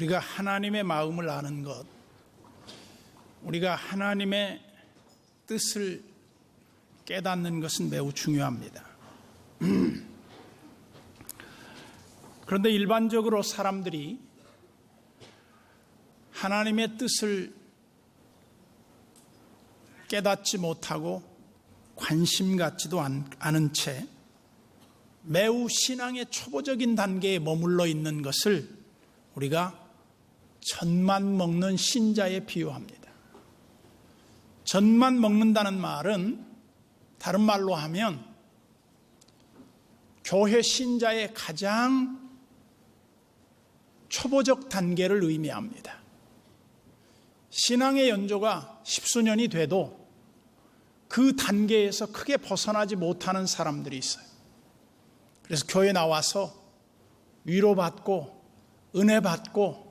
우리가 하나님의 마음을 아는 것, 우리가 하나님의 뜻을 깨닫는 것은 매우 중요합니다. 그런데 일반적으로 사람들이 하나님의 뜻을 깨닫지 못하고 관심 갖지도 않은 채 매우 신앙의 초보적인 단계에 머물러 있는 것을 우리가 젖만 먹는 신자에 비유합니다. 젖만 먹는다는 말은 다른 말로 하면 교회 신자의 가장 초보적 단계를 의미합니다. 신앙의 연조가 십수년이 돼도 그 단계에서 크게 벗어나지 못하는 사람들이 있어요. 그래서 교회 나와서 위로받고 은혜받고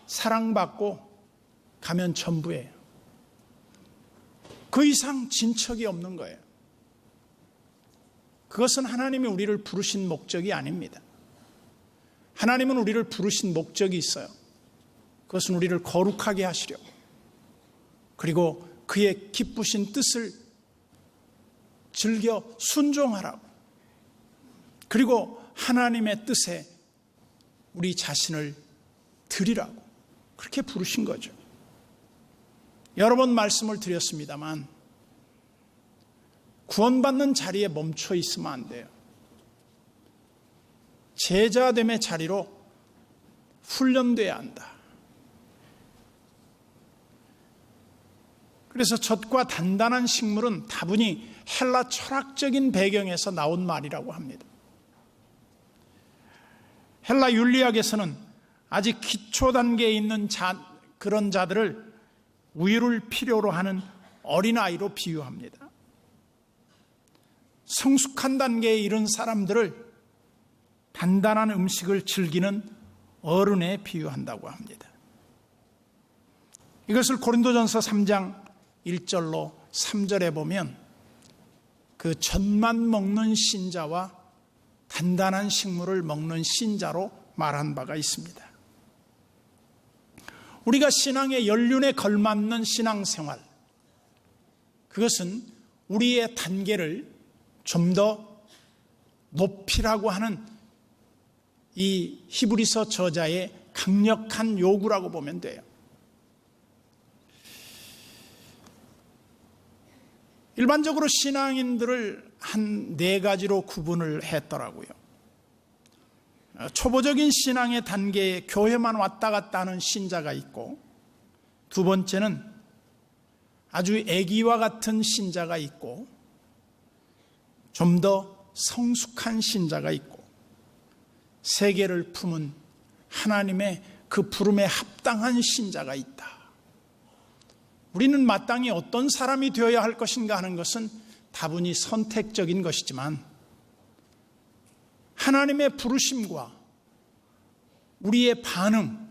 사랑받고 가면 전부예요. 그 이상 진척이 없는 거예요. 그것은 하나님이 우리를 부르신 목적이 아닙니다. 하나님은 우리를 부르신 목적이 있어요. 그것은 우리를 거룩하게 하시려고, 그리고 그의 기쁘신 뜻을 즐겨 순종하라고, 그리고 하나님의 뜻에 우리 자신을 드리라고 그렇게 부르신 거죠. 여러 번 말씀을 드렸습니다만 구원받는 자리에 멈춰 있으면 안 돼요. 제자됨의 자리로 훈련돼야 한다. 그래서 젖과 단단한 식물은 다분히 헬라 철학적인 배경에서 나온 말이라고 합니다. 헬라 윤리학에서는 아직 기초 단계에 있는 그런 자들을 우유를 필요로 하는 어린아이로 비유합니다. 성숙한 단계에 이른 사람들을 단단한 음식을 즐기는 어른에 비유한다고 합니다. 이것을 고린도전서 3장 1절로 3절에 보면 그 젖만 먹는 신자와 단단한 식물을 먹는 신자로 말한 바가 있습니다. 우리가 신앙의 연륜에 걸맞는 신앙생활, 그것은 우리의 단계를 좀 더 높이라고 하는 이 히브리서 저자의 강력한 요구라고 보면 돼요. 일반적으로 신앙인들을 한 4가지로 구분을 했더라고요. 초보적인 신앙의 단계에 교회만 왔다 갔다 하는 신자가 있고, 두 번째는 아주 애기와 같은 신자가 있고, 좀 더 성숙한 신자가 있고, 세계를 품은 하나님의 그 부름에 합당한 신자가 있다. 우리는 마땅히 어떤 사람이 되어야 할 것인가 하는 것은 다분히 선택적인 것이지만 하나님의 부르심과 우리의 반응,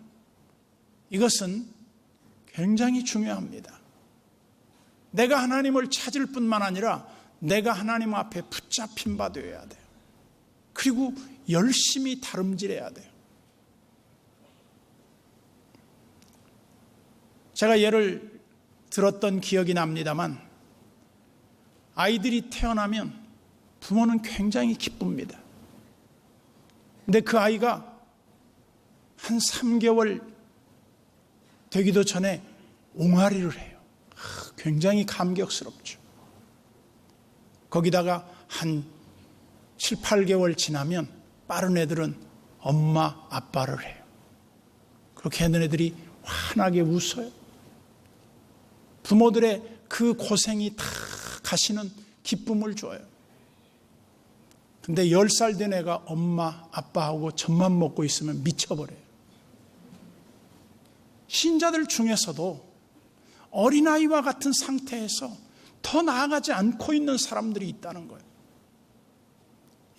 이것은 굉장히 중요합니다. 내가 하나님을 찾을 뿐만 아니라 내가 하나님 앞에 붙잡힌 바 되어야 돼요. 그리고 열심히 다름질해야 돼요. 제가 예를 들었던 기억이 납니다만, 아이들이 태어나면 부모는 굉장히 기쁩니다. 근데 그 아이가 한 3개월 되기도 전에 옹알이를 해요. 굉장히 감격스럽죠. 거기다가 한 7, 8개월 지나면 빠른 애들은 엄마, 아빠를 해요. 그렇게 하는 애들이 환하게 웃어요. 부모들의 그 고생이 다 가시는 기쁨을 줘요. 근데 10살 된 애가 엄마, 아빠하고 젖만 먹고 있으면 미쳐버려요. 신자들 중에서도 어린아이와 같은 상태에서 더 나아가지 않고 있는 사람들이 있다는 거예요.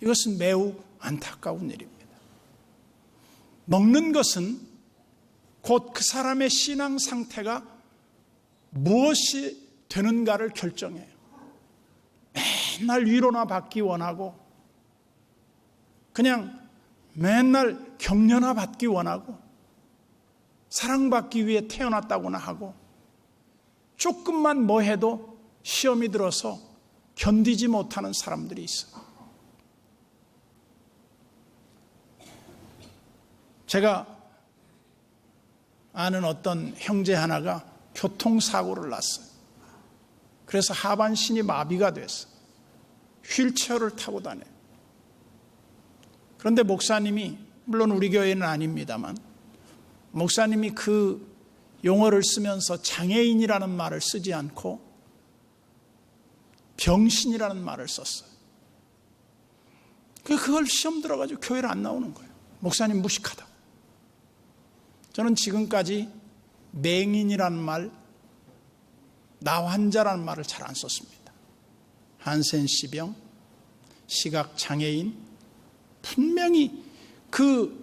이것은 매우 안타까운 일입니다. 먹는 것은 곧 그 사람의 신앙 상태가 무엇이 되는가를 결정해요. 맨날 위로나 받기 원하고, 그냥 맨날 격려나 받기 원하고, 사랑받기 위해 태어났다고나 하고 조금만 뭐 해도 시험이 들어서 견디지 못하는 사람들이 있어요. 제가 아는 어떤 형제 하나가 교통사고를 났어요. 그래서 하반신이 마비가 됐어요. 휠체어를 타고 다녀요. 그런데 목사님이, 물론 우리 교회는 아닙니다만, 목사님이 그 용어를 쓰면서 장애인이라는 말을 쓰지 않고 병신이라는 말을 썼어요. 그걸 시험 들어가지고 교회를 안 나오는 거예요. 목사님 무식하다. 저는 지금까지 맹인이라는 말, 나환자라는 말을 잘 안 썼습니다. 한센시병, 시각장애인, 분명히 그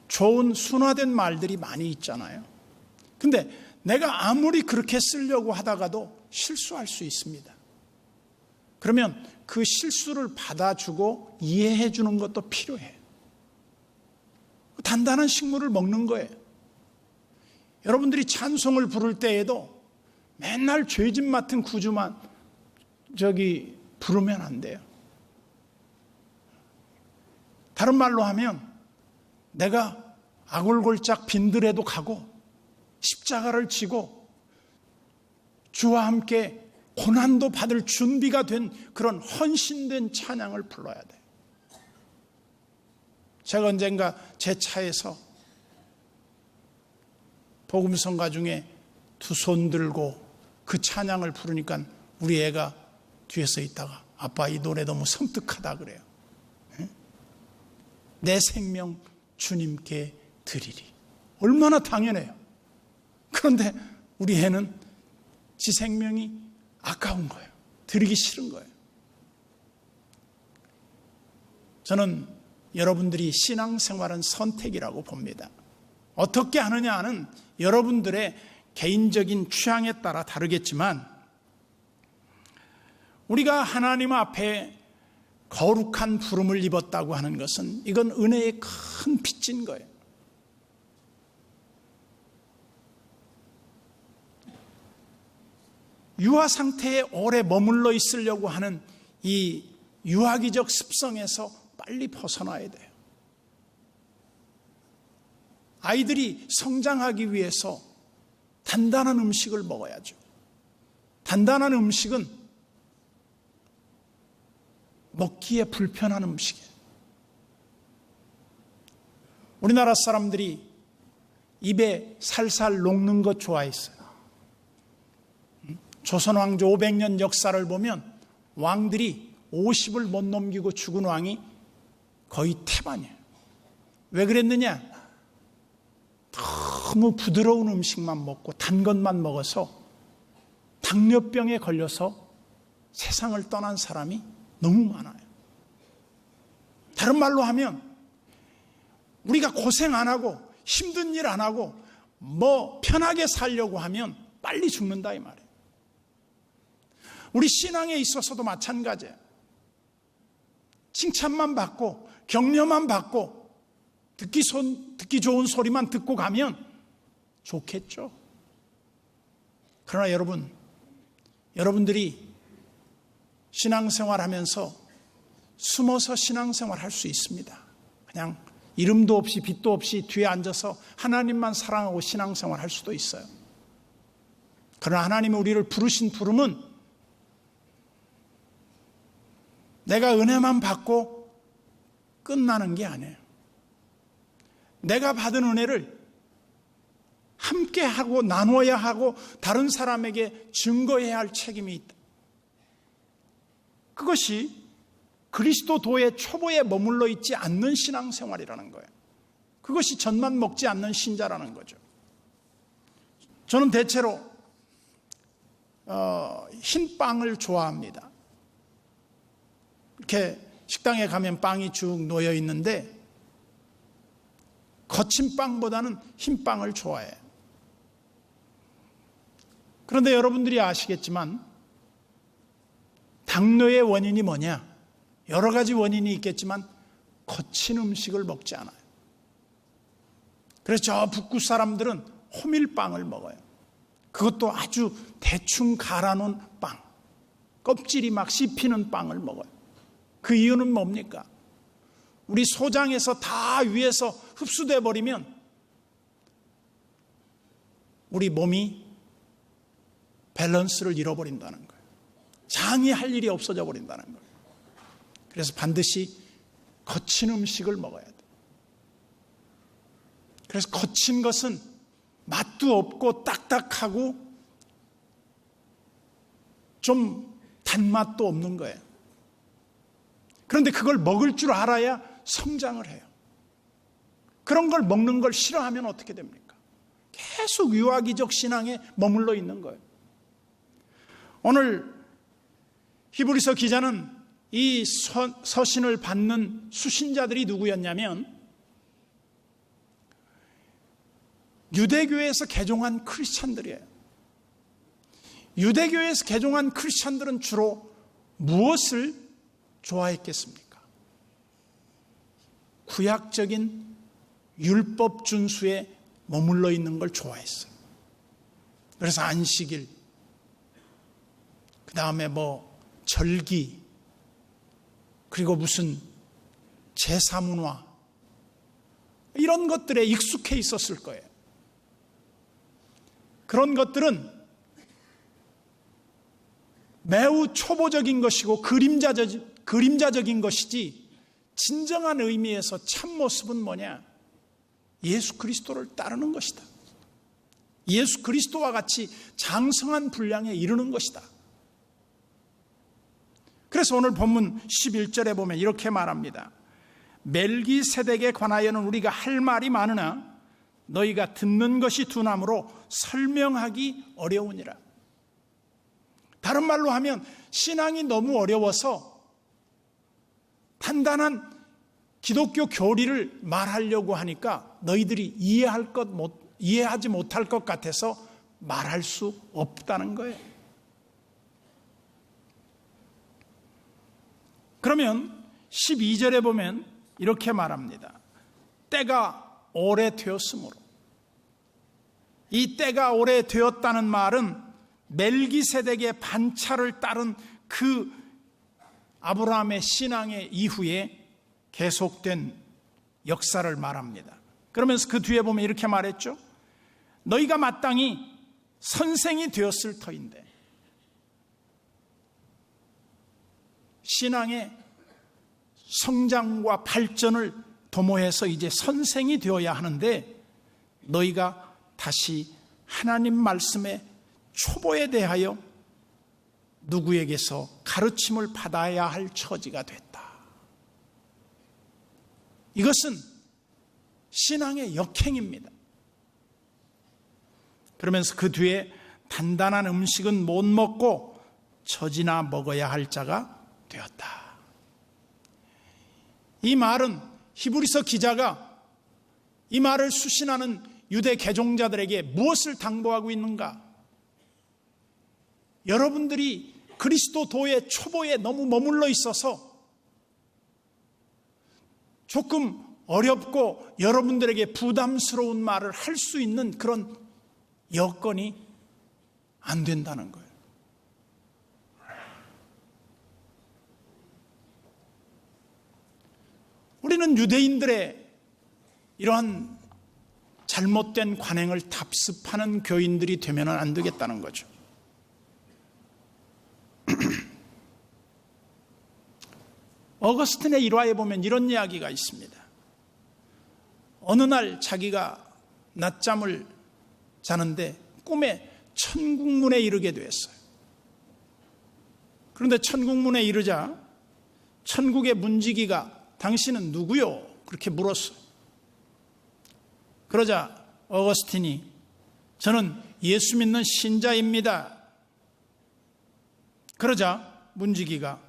좋은 순화된 말들이 많이 있잖아요. 근데 내가 아무리 그렇게 쓰려고 하다가도 실수할 수 있습니다. 그러면 그 실수를 받아주고 이해해 주는 것도 필요해요. 단단한 식물을 먹는 거예요. 여러분들이 찬송을 부를 때에도 맨날 죄짓 맡은 구주만 부르면 안 돼요. 다른 말로 하면 내가 아골골짝 빈들에도 가고 십자가를 지고 주와 함께 고난도 받을 준비가 된 그런 헌신된 찬양을 불러야 돼. 제가 언젠가 제 차에서 복음성가 중에 두 손 들고 그 찬양을 부르니까 우리 애가 뒤에서 있다가 아빠 이 노래 너무 섬뜩하다 그래요. 내 생명 주님께 드리리. 얼마나 당연해요. 그런데 우리 애는 지 생명이 아까운 거예요. 드리기 싫은 거예요. 저는 여러분들이 신앙생활은 선택이라고 봅니다. 어떻게 하느냐는 여러분들의 개인적인 취향에 따라 다르겠지만 우리가 하나님 앞에 거룩한 부름을 입었다고 하는 것은 이건 은혜의 큰 빚진 거예요. 유아 상태에 오래 머물러 있으려고 하는 이 유아기적 습성에서 빨리 벗어나야 돼요. 아이들이 성장하기 위해서 단단한 음식을 먹어야죠. 단단한 음식은 먹기에 불편한 음식이에요. 우리나라 사람들이 입에 살살 녹는 것 좋아했어요. 조선 왕조 500년 역사를 보면 왕들이 50을 못 넘기고 죽은 왕이 거의 태반이에요. 왜 그랬느냐? 너무 부드러운 음식만 먹고 단 것만 먹어서 당뇨병에 걸려서 세상을 떠난 사람이 너무 많아요. 다른 말로 하면 우리가 고생 안 하고 힘든 일 안 하고 뭐 편하게 살려고 하면 빨리 죽는다 이 말이에요. 우리 신앙에 있어서도 마찬가지예요. 칭찬만 받고 격려만 받고 듣기 좋은 소리만 듣고 가면 좋겠죠. 그러나 여러분들이 신앙생활하면서 숨어서 신앙생활할 수 있습니다. 그냥 이름도 없이 빛도 없이 뒤에 앉아서 하나님만 사랑하고 신앙생활할 수도 있어요. 그러나 하나님이 우리를 부르신 부름은 내가 은혜만 받고 끝나는 게 아니에요. 내가 받은 은혜를 함께 하고 나눠야 하고 다른 사람에게 증거해야 할 책임이 있다. 그것이 그리스도도의 초보에 머물러 있지 않는 신앙생활이라는 거예요. 그것이 젖만 먹지 않는 신자라는 거죠. 저는 대체로 흰 빵을 좋아합니다. 이렇게 식당에 가면 빵이 쭉 놓여 있는데 거친 빵보다는 흰 빵을 좋아해요. 그런데 여러분들이 아시겠지만 당뇨의 원인이 뭐냐? 여러 가지 원인이 있겠지만 거친 음식을 먹지 않아요. 그래서 저 북구 사람들은 호밀빵을 먹어요. 그것도 아주 대충 갈아놓은 빵, 껍질이 막 씹히는 빵을 먹어요. 그 이유는 뭡니까? 우리 소장에서 다 위에서 흡수돼 버리면 우리 몸이 밸런스를 잃어버린다는 거예요. 장이 할 일이 없어져 버린다는 거예요. 그래서 반드시 거친 음식을 먹어야 돼요. 그래서 거친 것은 맛도 없고 딱딱하고 좀 단맛도 없는 거예요. 그런데 그걸 먹을 줄 알아야 성장을 해요. 그런 걸 먹는 걸 싫어하면 어떻게 됩니까? 계속 유아기적 신앙에 머물러 있는 거예요. 오늘 히브리서 기자는 이 서신을 받는 수신자들이 누구였냐면 유대교회에서 개종한 크리스찬들이에요. 유대교회에서 개종한 크리스찬들은 주로 무엇을 좋아했겠습니까? 구약적인 율법 준수에 머물러 있는 걸 좋아했어요. 그래서 안식일, 그 다음에 절기, 그리고 무슨 제사문화, 이런 것들에 익숙해 있었을 거예요. 그런 것들은 매우 초보적인 것이고 그림자적인 것이지 진정한 의미에서 참모습은 뭐냐? 예수 그리스도를 따르는 것이다. 예수 그리스도와 같이 장성한 분량에 이르는 것이다. 그래서 오늘 본문 11절에 보면 이렇게 말합니다. 멜기세덱에 관하여는 우리가 할 말이 많으나 너희가 듣는 것이 둔함으로 설명하기 어려우니라. 다른 말로 하면 신앙이 너무 어려워서 단단한 기독교 교리를 말하려고 하니까 너희들이 이해하지 못할 것 같아서 말할 수 없다는 거예요. 그러면 12절에 보면 이렇게 말합니다. 때가 오래되었으므로. 이 때가 오래되었다는 말은 멜기세덱의 반차를 따른 그 아브라함의 신앙의 이후에 계속된 역사를 말합니다. 그러면서 그 뒤에 보면 이렇게 말했죠. 너희가 마땅히 선생이 되었을 터인데, 신앙의 성장과 발전을 도모해서 이제 선생이 되어야 하는데 너희가 다시 하나님 말씀의 초보에 대하여 누구에게서 가르침을 받아야 할 처지가 됐다. 이것은 신앙의 역행입니다. 그러면서 그 뒤에 단단한 음식은 못 먹고 젖이나 먹어야 할 자가 되었다. 이 말은 히브리서 기자가 이 말을 수신하는 유대 개종자들에게 무엇을 당부하고 있는가? 여러분들이 그리스도도의 초보에 너무 머물러 있어서 조금 어렵고 여러분들에게 부담스러운 말을 할 수 있는 그런 여건이 안 된다는 거예요. 우리는 유대인들의 이러한 잘못된 관행을 답습하는 교인들이 되면 안 되겠다는 거죠. 어거스틴의 일화에 보면 이런 이야기가 있습니다. 어느 날 자기가 낮잠을 자는데 꿈에 천국문에 이르게 되었어요. 그런데 천국문에 이르자 천국의 문지기가 당신은 누구요? 그렇게 물었어요. 그러자 어거스틴이 저는 예수 믿는 신자입니다. 그러자 문지기가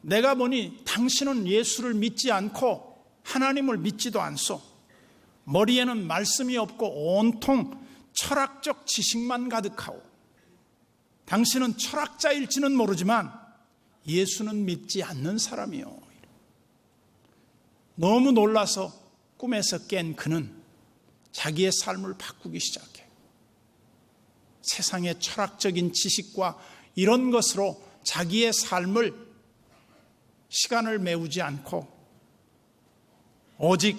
내가 보니 당신은 예수를 믿지 않고 하나님을 믿지도 않소. 머리에는 말씀이 없고 온통 철학적 지식만 가득하오. 당신은 철학자일지는 모르지만 예수는 믿지 않는 사람이요. 너무 놀라서 꿈에서 깬 그는 자기의 삶을 바꾸기 시작해요. 세상의 철학적인 지식과 이런 것으로 자기의 삶을 시간을 메우지 않고 오직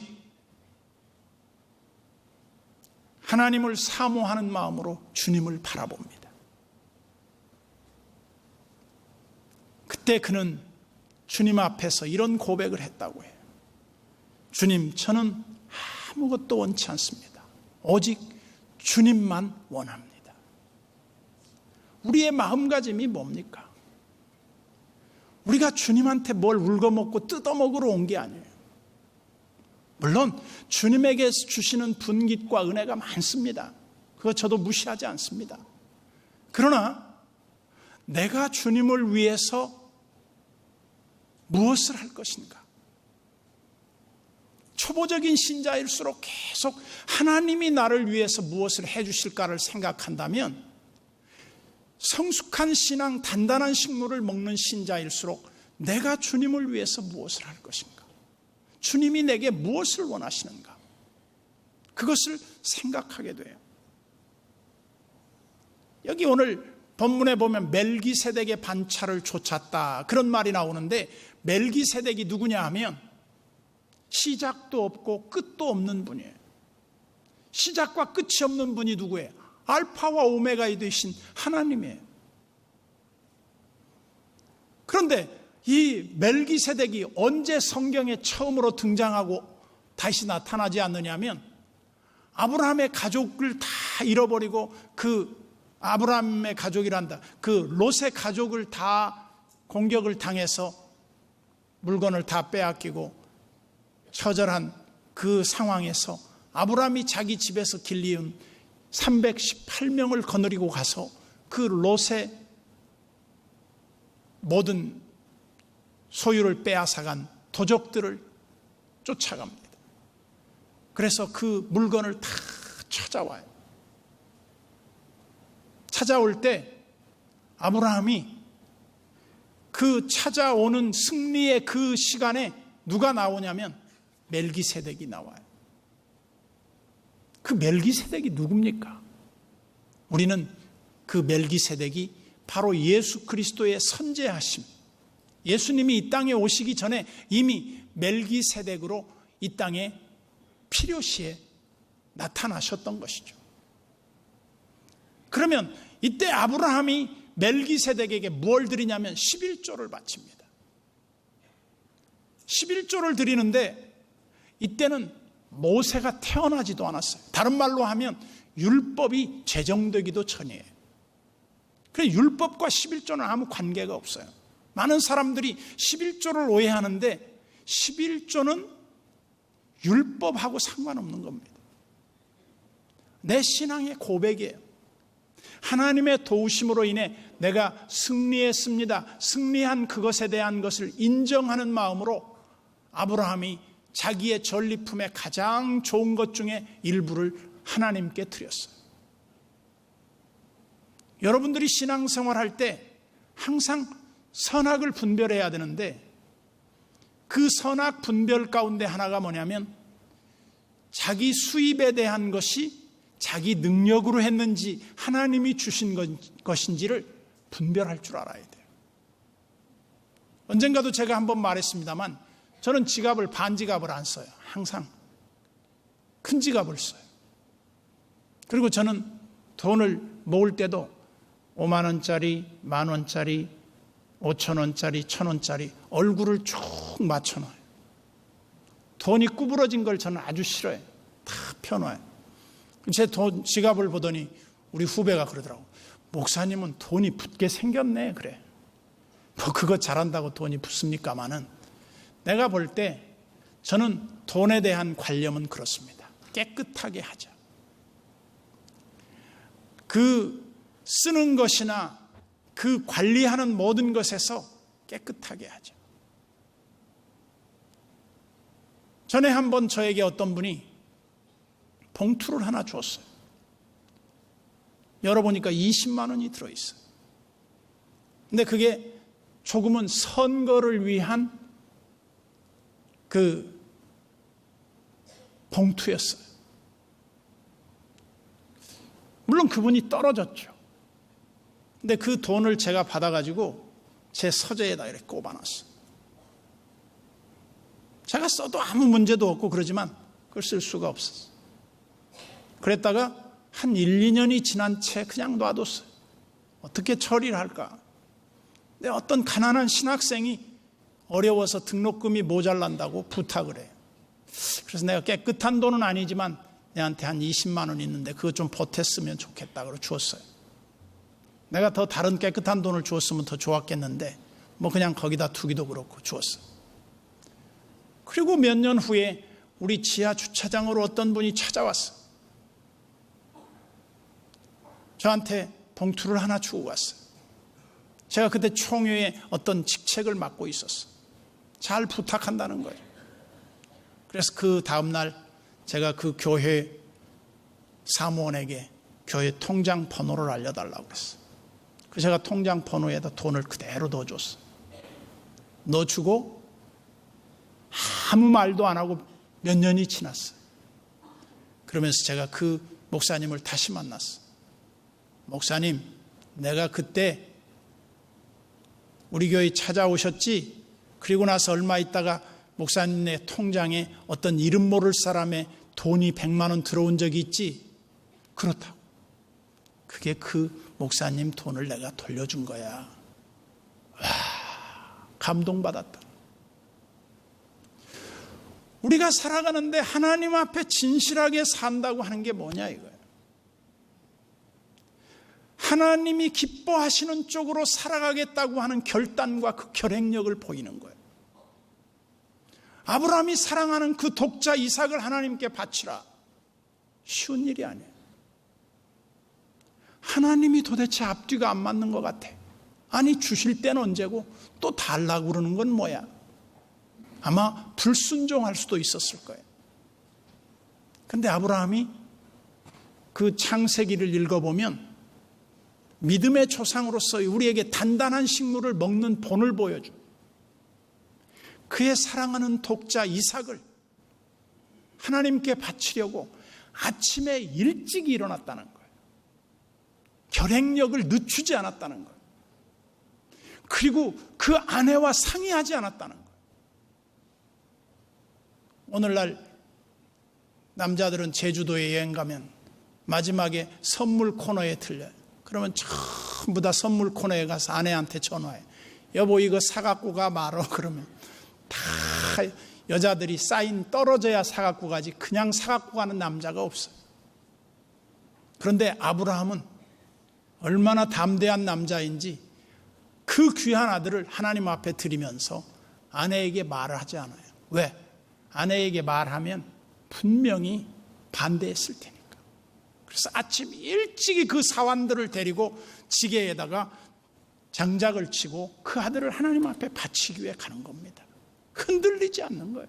하나님을 사모하는 마음으로 주님을 바라봅니다. 그때 그는 주님 앞에서 이런 고백을 했다고 해요. 주님, 저는 아무것도 원치 않습니다. 오직 주님만 원합니다. 우리의 마음가짐이 뭡니까? 우리가 주님한테 뭘 울거먹고 뜯어먹으러 온 게 아니에요. 물론 주님에게 주시는 분깃과 은혜가 많습니다. 그거 저도 무시하지 않습니다. 그러나 내가 주님을 위해서 무엇을 할 것인가? 초보적인 신자일수록 계속 하나님이 나를 위해서 무엇을 해 주실까를 생각한다면 성숙한 신앙, 단단한 식물을 먹는 신자일수록 내가 주님을 위해서 무엇을 할 것인가? 주님이 내게 무엇을 원하시는가? 그것을 생각하게 돼요. 여기 오늘 본문에 보면 멜기세덱의 반차를 좇았다 그런 말이 나오는데, 멜기세덱이 누구냐 하면 시작도 없고 끝도 없는 분이에요. 시작과 끝이 없는 분이 누구예요? 알파와 오메가이 되신 하나님이에요. 그런데 이 멜기세덱이 언제 성경에 처음으로 등장하고 다시 나타나지 않느냐면, 아브라함의 가족을 다 잃어버리고 아브라함의 가족이란다. 그 롯의 가족을 다 공격을 당해서 물건을 다 빼앗기고 처절한 그 상황에서 아브라함이 자기 집에서 길리운 318명을 거느리고 가서 그 롯의 모든 소유를 빼앗아간 도적들을 쫓아갑니다. 그래서 그 물건을 다 찾아와요. 찾아올 때 아브라함이 그 찾아오는 승리의 그 시간에 누가 나오냐면 멜기세덱이 나와요. 그 멜기세덱이 누굽니까? 우리는 그 멜기세덱이 바로 예수 그리스도의 선제하심, 예수님이 이 땅에 오시기 전에 이미 멜기세덱으로 이 땅에 필요시에 나타나셨던 것이죠. 그러면 이때 아브라함이 멜기세덱에게 뭘 드리냐면 11조를 바칩니다. 11조를 드리는데 이때는 모세가 태어나지도 않았어요. 다른 말로 하면 율법이 제정되기도 전이에요. 그래서 율법과 11조는 아무 관계가 없어요. 많은 사람들이 11조를 오해하는데 11조는 율법하고 상관없는 겁니다. 내 신앙의 고백이에요. 하나님의 도우심으로 인해 내가 승리했습니다. 승리한 그것에 대한 것을 인정하는 마음으로 아브라함이 자기의 전리품의 가장 좋은 것 중에 일부를 하나님께 드렸어요. 여러분들이 신앙생활할 때 항상 선악을 분별해야 되는데, 그 선악 분별 가운데 하나가 뭐냐면 자기 수입에 대한 것이 자기 능력으로 했는지 하나님이 주신 것인지를 분별할 줄 알아야 돼요. 언젠가도 제가 한번 말했습니다만, 저는 지갑을 반지갑을 안 써요. 항상 큰 지갑을 써요. 그리고 저는 돈을 모을 때도 5만 원짜리, 1만 원짜리, 5천 원짜리, 1,000 원짜리 얼굴을 쭉 맞춰놔요. 돈이 구부러진 걸 저는 아주 싫어해요. 다 펴놔요. 제 지갑을 보더니 우리 후배가 그러더라고. 목사님은 돈이 붙게 생겼네. 그래. 뭐 그거 잘한다고 돈이 붙습니까마는, 내가 볼 때 저는 돈에 대한 관념은 그렇습니다. 깨끗하게 하자. 그 쓰는 것이나 그 관리하는 모든 것에서 깨끗하게 하자. 전에 한번 저에게 어떤 분이 봉투를 하나 줬어요. 열어보니까 20만 원이 들어있어요. 근데 그게 조금은 선거를 위한 그 봉투였어요. 물론 그분이 떨어졌죠. 근데 그 돈을 제가 받아가지고 제 서재에다 이렇게 꼽아놨어요. 제가 써도 아무 문제도 없고 그러지만 그걸 쓸 수가 없었어요. 그랬다가 한 1, 2년이 지난 채 그냥 놔뒀어요. 어떻게 처리를 할까? 근데 어떤 가난한 신학생이 어려워서 등록금이 모자란다고 부탁을 해요. 그래서 내가 깨끗한 돈은 아니지만 내한테 한 20만 원 있는데 그거 좀 보탰으면 좋겠다 그러고 주었어요. 내가 더 다른 깨끗한 돈을 주었으면 더 좋았겠는데 뭐 그냥 거기다 두기도 그렇고 주었어요. 그리고 몇 년 후에 우리 지하 주차장으로 어떤 분이 찾아왔어요. 저한테 봉투를 하나 주고 갔어요. 제가 그때 총회에 어떤 직책을 맡고 있었어요. 잘 부탁한다는 거예요. 그래서 그 다음날 제가 그 교회 사무원에게 교회 통장 번호를 알려달라고 했어요. 그래서 제가 통장 번호에다 돈을 그대로 넣어줬어요. 넣어주고 아무 말도 안 하고 몇 년이 지났어요. 그러면서 제가 그 목사님을 다시 만났어요. 목사님, 내가 그때 우리 교회 찾아오셨지? 그리고 나서 얼마 있다가 목사님의 통장에 어떤 이름 모를 사람의 돈이 100만 원 들어온 적이 있지? 그렇다고. 그게 그 목사님 돈을 내가 돌려준 거야. 와, 감동받았다. 우리가 살아가는데 하나님 앞에 진실하게 산다고 하는 게 뭐냐 이거예요. 하나님이 기뻐하시는 쪽으로 살아가겠다고 하는 결단과 그 결행력을 보이는 거예요. 아브라함이 사랑하는 그 독자 이삭을 하나님께 바치라. 쉬운 일이 아니에요. 하나님이 도대체 앞뒤가 안 맞는 것 같아. 아니 주실 때는 언제고 또 달라고 그러는 건 뭐야. 아마 불순종할 수도 있었을 거예요. 그런데 아브라함이 그 창세기를 읽어보면 믿음의 조상으로서 우리에게 단단한 식물을 먹는 본을 보여줘. 그의 사랑하는 독자 이삭을 하나님께 바치려고 아침에 일찍 일어났다는 거예요. 결행력을 늦추지 않았다는 거예요. 그리고 그 아내와 상의하지 않았다는 거예요. 오늘날 남자들은 제주도에 여행 가면 마지막에 선물 코너에 들려요. 그러면 전부 다 선물 코너에 가서 아내한테 전화해. 여보 이거 사갖고 가 말어. 그러면 다 여자들이 사인 떨어져야 사갖고 가지 그냥 사갖고 가는 남자가 없어요. 그런데 아브라함은 얼마나 담대한 남자인지 그 귀한 아들을 하나님 앞에 드리면서 아내에게 말을 하지 않아요. 왜? 아내에게 말하면 분명히 반대했을 테니까. 그래서 아침 일찍이 그 사환들을 데리고 지게에다가 장작을 치고 그 아들을 하나님 앞에 바치기 위해 가는 겁니다. 흔들리지 않는 거예요.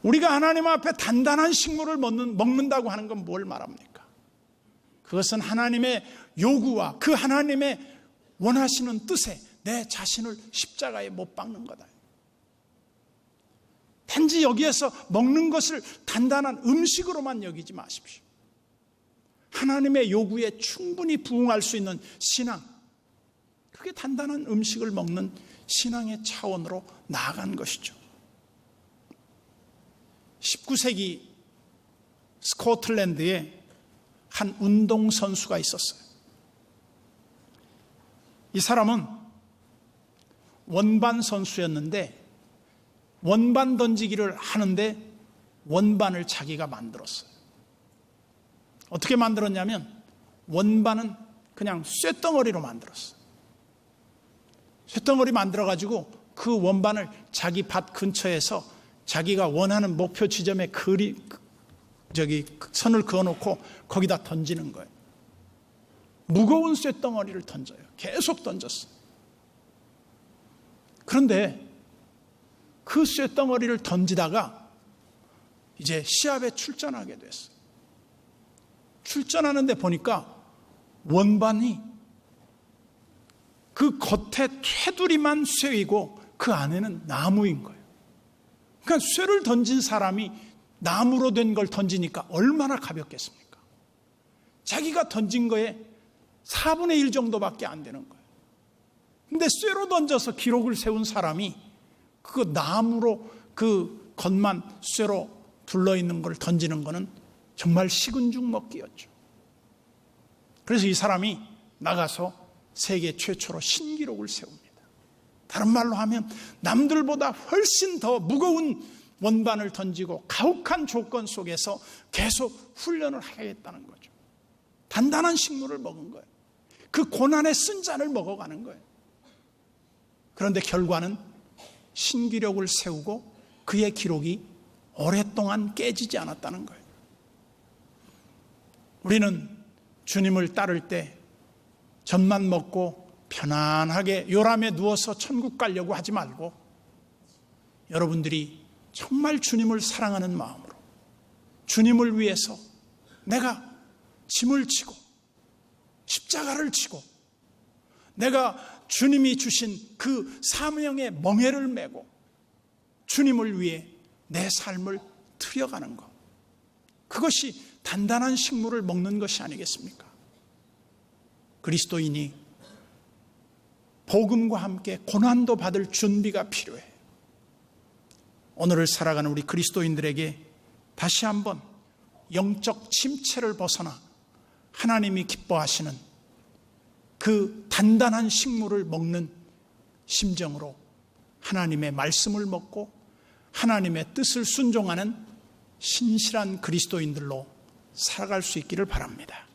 우리가 하나님 앞에 단단한 식물을 먹는다고 하는 건 뭘 말합니까? 그것은 하나님의 요구와 그 하나님의 원하시는 뜻에 내 자신을 십자가에 못 박는 거다. 단지 여기에서 먹는 것을 단단한 음식으로만 여기지 마십시오. 하나님의 요구에 충분히 부응할 수 있는 신앙, 그게 단단한 음식을 먹는 신앙의 차원으로 나아간 것이죠. 19세기 스코틀랜드에 한 운동선수가 있었어요. 이 사람은 원반 선수였는데 원반 던지기를 하는데 원반을 자기가 만들었어요. 어떻게 만들었냐면 원반은 그냥 쇳덩어리로 만들었어요. 쇳덩어리 만들어가지고 그 원반을 자기 밭 근처에서 자기가 원하는 목표 지점에 선을 그어놓고 거기다 던지는 거예요. 무거운 쇳덩어리를 던져요. 계속 던졌어요. 그런데 그 쇳덩어리를 던지다가 이제 시합에 출전하게 됐어요. 출전하는데 보니까 원반이 그 겉에 테두리만 쇠이고 그 안에는 나무인 거예요. 그러니까 쇠를 던진 사람이 나무로 된 걸 던지니까 얼마나 가볍겠습니까? 자기가 던진 거에 4분의 1 정도밖에 안 되는 거예요. 근데 쇠로 던져서 기록을 세운 사람이 그 나무로 그 겉만 쇠로 둘러있는 걸 던지는 거는 정말 식은 죽 먹기였죠. 그래서 이 사람이 나가서 세계 최초로 신기록을 세웁니다. 다른 말로 하면 남들보다 훨씬 더 무거운 원반을 던지고 가혹한 조건 속에서 계속 훈련을 하겠다는 거죠. 단단한 식물을 먹은 거예요. 그 고난의 쓴 잔을 먹어가는 거예요. 그런데 결과는 신기록을 세우고 그의 기록이 오랫동안 깨지지 않았다는 거예요. 우리는 주님을 따를 때 젖만 먹고 편안하게 요람에 누워서 천국 가려고 하지 말고 여러분들이 정말 주님을 사랑하는 마음으로 주님을 위해서 내가 짐을 지고 십자가를 지고 내가 주님이 주신 그 사명의 멍에를 메고 주님을 위해 내 삶을 들여가는 것, 그것이 단단한 식물을 먹는 것이 아니겠습니까? 그리스도인이 복음과 함께 고난도 받을 준비가 필요해. 오늘을 살아가는 우리 그리스도인들에게 다시 한번 영적 침체를 벗어나 하나님이 기뻐하시는 그 단단한 식물을 먹는 심정으로 하나님의 말씀을 먹고 하나님의 뜻을 순종하는 신실한 그리스도인들로 살아갈 수 있기를 바랍니다.